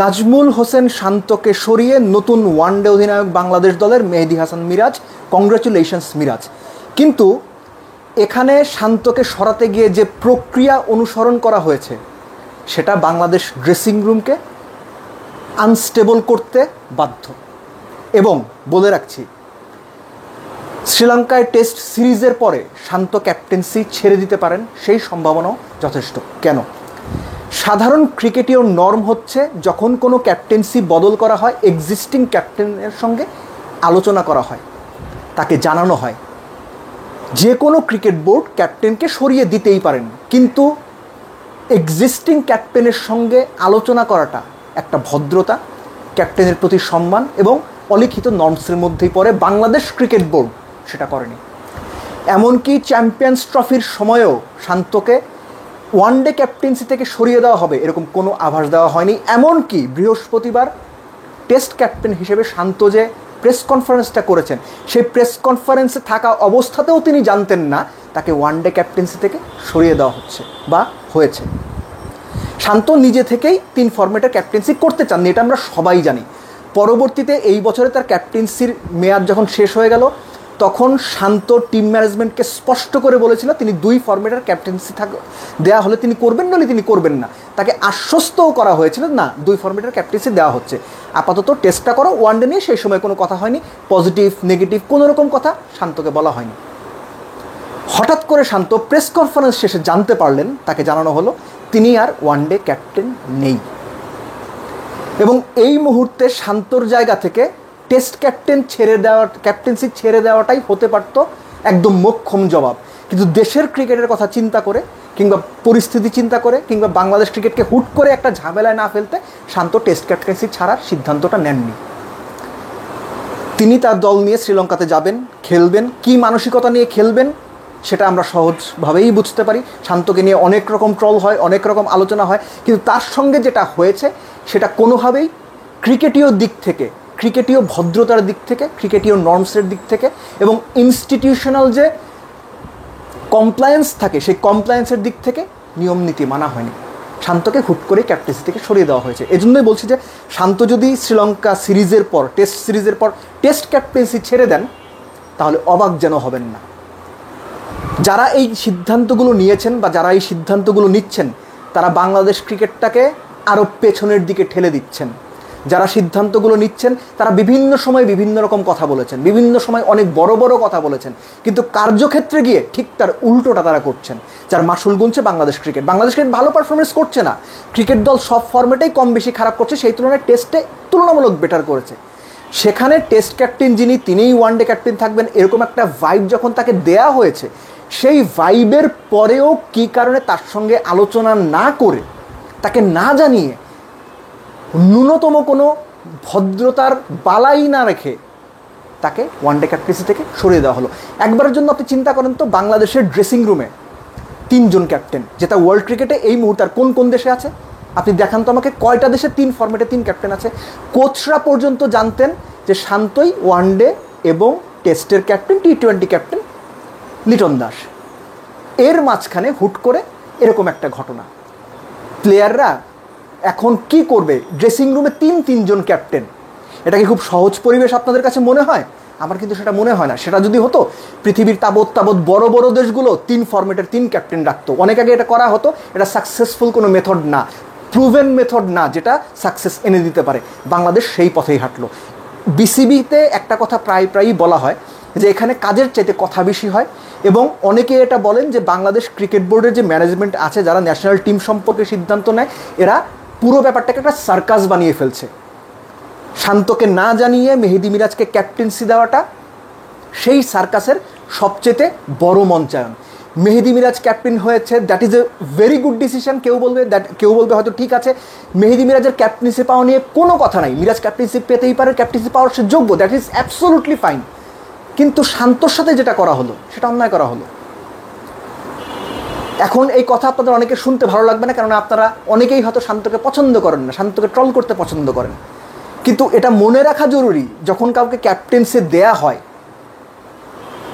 নাজমুল হোসেন শান্তকে সরিয়ে নতুন ওয়ানডে অধিনায়ক বাংলাদেশ দলের মেহেদী হাসান মিরাজ। কংগ্রাচুলেশনস মিরাজ। কিন্তু এখানে শান্তকে সরাতে গিয়ে যে প্রক্রিয়া অনুসরণ করা হয়েছে সেটা বাংলাদেশ ড্রেসিং রুমকে আনস্টেবল করতে বাধ্য। এবং বলে রাখছি, শ্রীলঙ্কায় টেস্ট সিরিজের পরে শান্ত ক্যাপ্টেন্সি ছেড়ে দিতে পারেন, সেই সম্ভাবনাও যথেষ্ট। কেন? সাধারণ ক্রিকেটীয় নর্ম হচ্ছে যখন কোনো ক্যাপ্টেন্সি বদল করা হয় এক্সিস্টিং ক্যাপ্টেনের সঙ্গে আলোচনা করা হয়, তাকে জানানো হয়। যে কোনো ক্রিকেট বোর্ড ক্যাপ্টেনকে সরিয়ে দিতেই পারেন, কিন্তু এক্সিস্টিং ক্যাপ্টেনের সঙ্গে আলোচনা করাটা একটা ভদ্রতা, ক্যাপ্টেনের প্রতি সম্মান এবং অলিখিত নর্মসের মধ্যেই পড়ে। বাংলাদেশ ক্রিকেট বোর্ড সেটা করেনি। এমনকি চ্যাম্পিয়ন্স ট্রফির সময়েও শান্তকে ওয়ানডে ক্যাপ্টেন্সি থেকে সরিয়ে দেওয়া হবে এরকম কোনো আভাস দেওয়া হয়নি। এমনকি বৃহস্পতিবার টেস্ট ক্যাপ্টেন হিসেবে শান্ত যে প্রেস কনফারেন্সটা করেছেন, সেই প্রেস কনফারেন্সে থাকা অবস্থাতেও তিনি জানতেন না তাকে ওয়ানডে ক্যাপ্টেন্সি থেকে সরিয়ে দেওয়া হচ্ছে বা হয়েছে। শান্ত নিজে থেকেই 3 ফরম্যাটের ক্যাপ্টেন্সি করতে চাননি, এটা আমরা সবাই জানি। পরবর্তীতে এই বছরে তার ক্যাপ্টেন্সির মেয়াদ যখন শেষ হয়ে গেল, তখন শান্ত টিম ম্যানেজমেন্টকে স্পষ্ট করে বলেছিল তিনি 2 ফরম্যাটের ক্যাপ্টেন্সি দেওয়া হলে তিনি করবেন, নইলে তিনি করবেন না। তাকে আশ্বস্তও করা হয়েছিল না 2 ফরম্যাটের ক্যাপ্টেন্সি দেওয়া হচ্ছে, আপাতত টেস্টটা করো, ওয়ানডে নিয়ে সেই সময় কোনো কথা হয়নি। পজিটিভ নেগেটিভ কোনো রকম কথা শান্তকে বলা হয়নি। হঠাৎ করে শান্ত প্রেস কনফারেন্স শেষে জানতে পারলেন, তাকে জানানো হলো তিনি আর ওয়ানডে ক্যাপ্টেন নেই। এবং এই মুহূর্তে শান্তর জায়গা থেকে টেস্ট ক্যাপ্টেন্সি ছেড়ে দেওয়াটাই হতে পারত একদম মোক্ষম জবাব। কিন্তু দেশের ক্রিকেটের কথা চিন্তা করে কিংবা পরিস্থিতি চিন্তা করে কিংবা বাংলাদেশ ক্রিকেটকে হুট করে একটা ঝামেলায় না ফেলতে শান্ত টেস্ট ক্যাপ্টেন্সি ছাড়ার সিদ্ধান্তটা নেননি। তিনি তার দল নিয়ে শ্রীলঙ্কাতে যাবেন, খেলবেন। কী মানসিকতা নিয়ে খেলবেন সেটা আমরা সহজভাবেই বুঝতে পারি। শান্তকে নিয়ে অনেক রকম ট্রল হয়, অনেক রকম আলোচনা হয়, কিন্তু তার সঙ্গে যেটা হয়েছে সেটা কোনোভাবেই ক্রিকেটীয় দিক থেকে, ক্রিকেটীয় ভদ্রতার দিক থেকে, ক্রিকেটীয় নর্মসের দিক থেকে এবং ইনস্টিটিউশনাল যে কমপ্লায়েন্স থাকে সেই কমপ্লায়েন্সের দিক থেকে নিয়ম নীতি মানা হয়নি। শান্তকে হুট করে ক্যাপ্টেন্সি থেকে সরিয়ে দেওয়া হয়েছে। এজন্যই বলছি যে শান্ত যদি শ্রীলঙ্কা সিরিজের পর, টেস্ট সিরিজের পর টেস্ট ক্যাপ্টেন্সি ছেড়ে দেন তাহলে অবাক যেন হবেন না। যারা এই সিদ্ধান্তগুলো নিয়েছেন বা যারা এই সিদ্ধান্তগুলো নিচ্ছেন তারা বাংলাদেশ ক্রিকেটটাকে আরও পেছনের দিকে ঠেলে দিচ্ছেন। যারা সিদ্ধান্তগুলো নিচ্ছেন তারা বিভিন্ন সময় বিভিন্ন রকম কথা বলেছেন, বিভিন্ন সময় অনেক বড় বড় কথা বলেছেন, কিন্তু কার্যক্ষেত্রে গিয়ে ঠিক তার উল্টোটা তারা করছেন। যার মাসুল গুনছে বাংলাদেশ ক্রিকেট। বাংলাদেশ ক্রিকেট ভালো পারফরমেন্স করছে না, ক্রিকেট দল সব ফরম্যাটেই কম বেশি খারাপ করছে, সেই তুলনায় টেস্টে তুলনামূলক বেটার করেছে। সেখানে টেস্ট ক্যাপ্টেন যিনি, তিনিই ওয়ানডে ক্যাপ্টেন থাকবেন, এরকম একটা ভাইব যখন তাকে দেয়া হয়েছে, সেই ভাইবের পরেও কী কারণে তার সঙ্গে আলোচনা না করে, তাকে না জানিয়ে, ন্যূনতম কোনো ভদ্রতার বালাই না রেখে তাকে ওয়ানডে ক্যাপ্টেন্সি থেকে সরিয়ে দেওয়া হলো। একবারের জন্য আপনি চিন্তা করেন তো, বাংলাদেশের ড্রেসিং রুমে 3 জন ক্যাপ্টেন, যেটা ওয়ার্ল্ড ক্রিকেটে এই মুহূর্তে আর কোন কোন দেশে আছে আপনি দেখান তো আমাকে। কয়টা দেশে 3 ফরম্যাটে 3 ক্যাপ্টেন আছে? কোচরা পর্যন্ত জানতেন যে শান্তই ওয়ানডে এবং টেস্টের captain, T20 captain Liton Das. এর মাঝখানে হুট করে এরকম একটা ঘটনা। প্লেয়াররা এখন কি করবে? ড্রেসিং রুমে 3 জন ক্যাপ্টেন, এটা কি খুব সহজ পরিবেশ আপনাদের কাছে মনে হয়? আমার কিন্তু সেটা মনে হয় না। সেটা যদি হতো, পৃথিবীর তাবৎ বড় বড় দেশগুলো 3 ফরম্যাটের 3 ক্যাপ্টেন রাখতো। অনেক আগে এটা করা হতো। এটা সাকসেসফুল কোনো মেথড না, প্রুভেন মেথড না, যেটা সাকসেস এনে দিতে পারে। বাংলাদেশ সেই পথেই হাঁটলো। বিসিবিতে একটা কথা প্রায়ই বলা হয় যে এখানে কাজের চাইতে কথা বেশি হয়, এবং অনেকে এটা বলেন যে বাংলাদেশ ক্রিকেট বোর্ডের যে ম্যানেজমেন্ট আছে, যারা ন্যাশনাল টিম সম্পর্কে সিদ্ধান্ত নেয়, এরা পুরো ব্যাপারটাকে একটা সার্কাস বানিয়ে ফেলছে। শান্তকে না জানিয়ে মেহেদী মিরাজকে ক্যাপ্টেন্সি দেওয়াটা সেই সার্কাসের সবচেয়ে বড় মঞ্চায়ন। মেহেদী মিরাজ ক্যাপ্টেন হয়েছে, that is a very good decision. কেউ বলবে হয়তো ঠিক আছে, মেহেদী মিরাজের ক্যাপ্টেন্সি পাওয়া নিয়ে কোনো কথা নাই, মিরাজ ক্যাপ্টেন্সি পেতেই পারে, ক্যাপ্টেন্সি পাওয়ার সে যোগ্য, দ্যাট ইজ অ্যাবসোলুটলি ফাইন। কিন্তু শান্তর সাথে যেটা করা হলো সেটা অন্যায় করা হলো। এখন এই কথা আপনাদের অনেকে শুনতে ভালো লাগবে না, কারণ আপনারা অনেকেই হয়তো শান্তকে পছন্দ করেন না, শান্তকে ট্রল করতে পছন্দ করেন। কিন্তু এটা মনে রাখা জরুরি, যখন কাউকে ক্যাপ্টেন্সি দেয়া হয়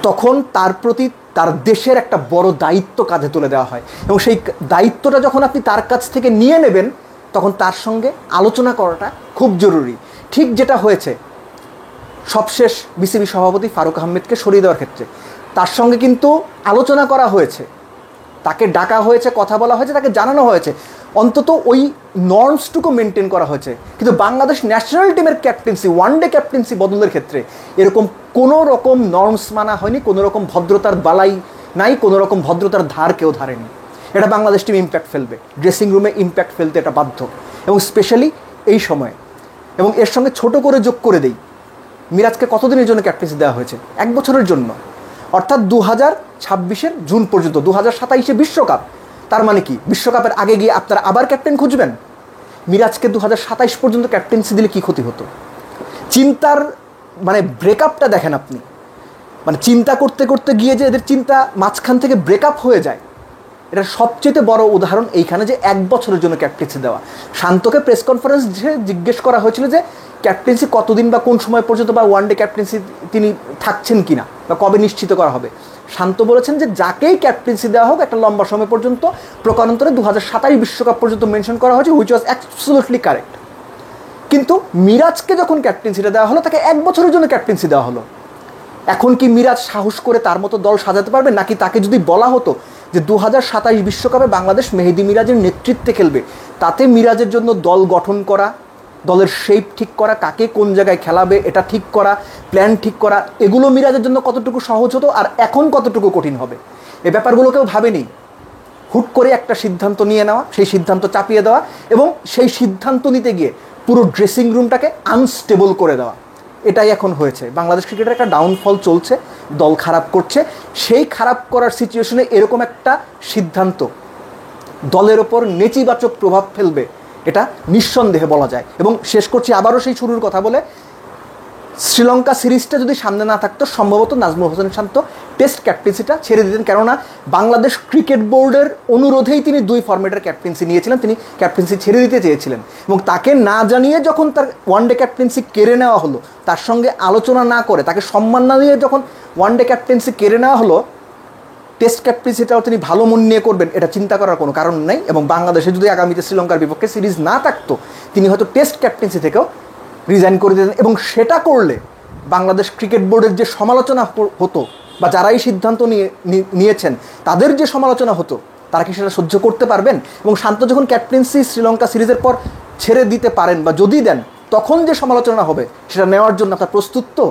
তখন তার প্রতি তার দেশের একটা বড় দায়িত্ব কাঁধে তুলে দেওয়া হয়, এবং সেই দায়িত্বটা যখন আপনি তার কাছ থেকে নিয়ে নেবেন তখন তার সঙ্গে আলোচনা করাটা খুব জরুরি। ঠিক যেটা হয়েছে সবশেষ বিসিবি সভাপতি ফারুক আহমেদকে সরিয়ে দেওয়ার ক্ষেত্রে, তার সঙ্গে কিন্তু আলোচনা করা হয়েছে, তাকে ডাকা হয়েছে, কথা বলা হয়েছে, তাকে জানানো হয়েছে, অন্তত ওই নর্মসটুকু মেনটেন করা হয়েছে। কিন্তু বাংলাদেশ ন্যাশনাল টিমের ক্যাপ্টেন্সি, ওয়ানডে ক্যাপ্টেন্সি বদলের ক্ষেত্রে এরকম কোনো রকম নর্মস মানা হয়নি, কোনো রকম ভদ্রতার বালাই নাই, কোনো রকম ভদ্রতার ধার কেউ ধারেনি। এটা বাংলাদেশ টিম ইম্প্যাক্ট ফেলবে, ড্রেসিং রুমে ইম্প্যাক্ট ফেলতে এটা বাধ্য, এবং স্পেশালি এই সময়ে। এবং এর সঙ্গে ছোট করে যোগ করে দেই, মিরাজকে কতদিনের জন্য ক্যাপ্টেন্সি দেওয়া হয়েছে? 1 বছরের জন্য, অর্থাৎ 2026-এর জুন পর্যন্ত। 2027-এ বিশ্বকাপ, তার মানে কি বিশ্বকাপের আগে গিয়ে আপনারা আবার ক্যাপ্টেন খুঁজবেন? মিরাজকে 2027 পর্যন্ত ক্যাপ্টেন্সি দিলে কি ক্ষতি হতো? চিন্তার মানে ব্রেকআপটা দেখেন আপনি, মানে চিন্তা করতে করতে গিয়ে যে এদের চিন্তা মাঝখান থেকে ব্রেকআপ হয়ে যায়, এটা সবচেয়ে বড় উদাহরণ এইখানে, যে 1 বছরের জন্য ক্যাপ্টেন্সি দেওয়া। শান্তকে প্রেস কনফারেন্সে জিজ্ঞেস করা হয়েছিল যে ক্যাপ্টেন্সি কতদিন বা কোন সময় পর্যন্ত বা ওয়ানডে ক্যাপ্টেন্সি তিনি থাকছেন কিনা বা কবে নিশ্চিত করা হবে। শান্ত বলেছেন যে যাকেই ক্যাপ্টেন্সি দেওয়া হোক একটা লম্বা সময় পর্যন্ত, প্রকারান্তরে 2027 বিশ্বকাপ পর্যন্ত মেনশন করা হয়েছে, হুইচ ওয়াজ অ্যাবসলিউটলি কারেক্ট। কিন্তু মিরাজকে যখন ক্যাপ্টেন্সিটা দেওয়া হলো, তাকে 1 বছরের জন্য ক্যাপ্টেন্সি দেওয়া হলো। এখন কি মিরাজ সাহস করে তার মতো দল সাজাতে পারবে? নাকি তাকে যদি বলা হতো যে 2027 বিশ্বকাপে বাংলাদেশ মেহেদী মিরাজের নেতৃত্বে খেলবে, তাতে মিরাজের জন্য দল গঠন করা, দলের শেপ ঠিক করা, কাকে কোন জায়গায় খেলাবে এটা ঠিক করা, প্ল্যান ঠিক করা, এগুলো মিরাজের জন্য কতটুকু সহজ হতো আর এখন কতটুকু কঠিন হবে, এই ব্যাপারগুলো কেউ ভাবেনি। হুট করে একটা সিদ্ধান্ত নিয়ে নেওয়া, সেই সিদ্ধান্ত চাপিয়ে দেওয়া, এবং সেই সিদ্ধান্ত নিতে গিয়ে পুরো ড্রেসিং রুমটাকে আনস্টেবল করে দেওয়া, এটাই এখন হয়েছে। বাংলাদেশ ক্রিকেটের একটা ডাউনফল চলছে, দল খারাপ করছে। সেই খারাপ করার সিচুয়েশনে এরকম একটা সিদ্ধান্ত দলের ওপর নেতিবাচক প্রভাব ফেলবে, এটা নিঃসন্দেহে বলা যায়। এবং শেষ করছি আবারও সেই শুরুর কথা বলে, শ্রীলঙ্কা সিরিজটা যদি সামনে না থাকতো, সম্ভবত নাজমুল হোসেন শান্ত টেস্ট ক্যাপ্টেন্সিটা ছেড়ে দিতেন, কেননা বাংলাদেশ ক্রিকেট বোর্ডের অনুরোধেই তিনি 2 ফরম্যাটের ক্যাপ্টেন্সি নিয়েছিলেন, তিনি ক্যাপ্টেন্সি ছেড়ে দিতে চেয়েছিলেন। এবং তাকে না জানিয়ে যখন তার ওয়ানডে ক্যাপ্টেন্সি কেড়ে নেওয়া হলো, তার সঙ্গে আলোচনা না করে, তাকে সম্মান না দিয়ে যখন ওয়ানডে ক্যাপ্টেন্সি কেড়ে নেওয়া হলো, টেস্ট ক্যাপ্টেন্সিটাও তিনি ভালো মন নিয়ে করবেন এটা চিন্তা করার কোনো কারণ নেই। এবং বাংলাদেশে যদি আগামীতে শ্রীলঙ্কার বিপক্ষে সিরিজ না থাকতো, তিনি হয়তো টেস্ট ক্যাপ্টেন্সি থেকেও রিজাইন করে দিতেন। এবং সেটা করলে বাংলাদেশ ক্রিকেট বোর্ডের যে সমালোচনা হতো, বা যারাই সিদ্ধান্ত নিয়েছেন তাদের যে সমালোচনা হতো, তারা কি সেটা সহ্য করতে পারবেন? এবং শান্ত যখন ক্যাপ্টেন্সি শ্রীলঙ্কা সিরিজের পর ছেড়ে দিতে পারেন বা যদি দেন, তখন যে সমালোচনা হবে সেটা নেওয়ার জন্য আপনার প্রস্তুত তো?